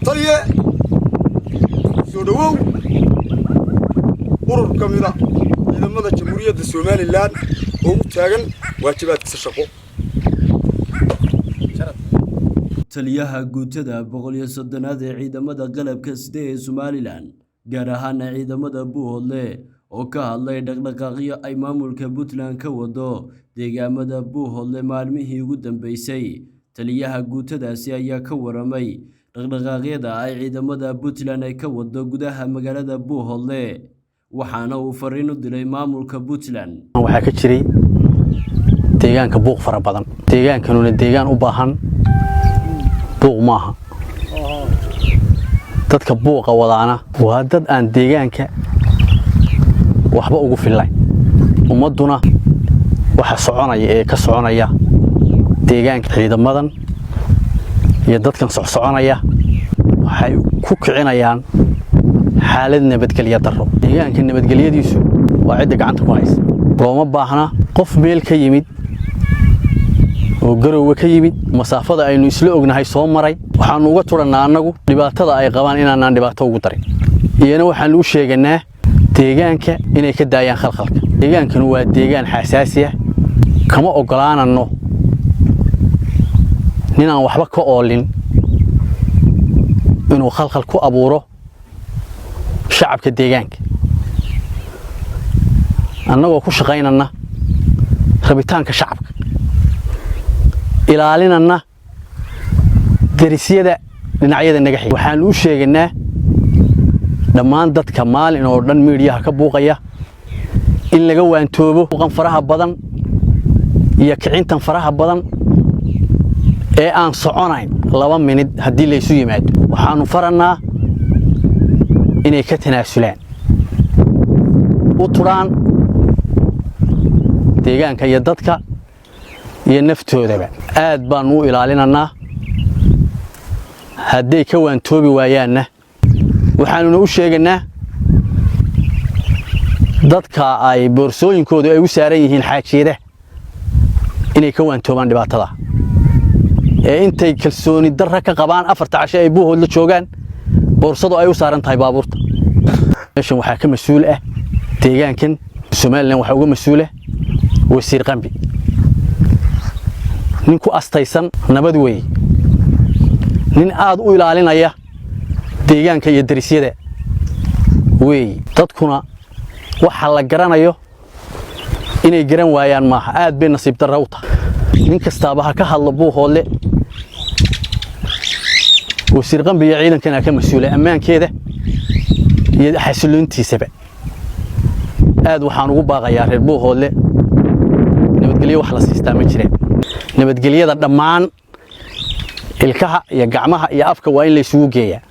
طليه سودو urur kamida ciidamada jamhuuriyadda Soomaaliland oo taagan waajibaadkiisa shaqo taliyaha guutada 130aad ee ciidamada qalabka sida ee Soomaaliland gaar ahaan ciidamada Buuhoodle oo ka hadlay dhaqdhaqaaqyo ay maamulka Puntland ka wado deegaamada Buuhoodle maalmihii ugu dambeysay taliyaha guutadaasi ayaa ka waramay dhaqdhaqaaqyada ay ciidamada Puntland ay ka wado gudaha magaalada Buuhoodle waxaana uu fariin u dilay maamulka Puntland waxa ka jiray deegaanka buuq fara badan deegaankanuna deegaan u baahan buuq maaha dadka buuqa wadaana waa dad aan deegaanka waxba ugu filay ummaduna waxa soconaya ee ka soconaya deegaanka ciidamadan iyo dadkan soconaya waxay ku kicinayaan xaalad nabadgelyo darro deegaanka nabadgelyadiisu waa cid gacanta ku haysa looma baahna qof meel ka yimid oo garowga ka yimid masaafada aynu isla ognahay soo maray waxaan uga turanaa anagu dhibaatada ay qabaan inaan dhibaato ugu darin iyana waxaan u sheeganaa deegaanka inay ka daayaan khalkhalka deegaankan waa deegaan xasaasi ah kama ogolaanano ninaan waxba ka oolin inuu khalkhal ku abuuro shacabka deegaanka annagoo ku shaqaynana rabitaanka shacabka ilaalinana darisyada dhinacyada naga xigay waxaan u sheeganaa dhammaan dadka maalin oo dhan meediyaha ka buuqaya in laga waantoobo buuqan faraha badan iyo kicintan faraha badan ee aan soconayn 2 minute hadii la isu yimaado waxaanu faranaa inay ka tanaasulaan u turaan deegaanka iyo dadka iyo naftoodaba aad baan u ilaalinanaa haday ka waantoobi waayaana waxaanu u sheeganaa dadka ay boorsooyinkoodu ay u saaran yihiin xaajiyada inay ka waantoobaan dhibaatada ee intay kalsooni darra ka qabaan 4 casho ay Buuhoodle joogaan boorsadu ay u saaran tahay baabuurta meeshan waxa ka mas'uul ah deegaankan Soomaaliland waxa uga mas'uul ah wasiir qambi ninku astaysan nabad weey nin aad u ilaalinaya deegaanka iyo darisyada weey dadkuna waxa la garanayo inay garan waayaan maaha aad bay nasiib darro u tahay nin kasta ha ka hadlo Buuhoodle wasiir qambi iyo ciidankana ka mas'uul ammaankeeda iyo xasiloontiisaba aad waxaan ugu baaqayaa reer Buuhoodle nabadgelyo wax la siistaa ma jireen nabadgelyada dhammaan ilkaha iyo gacmaha iyo afka waa in la isugu geeyaa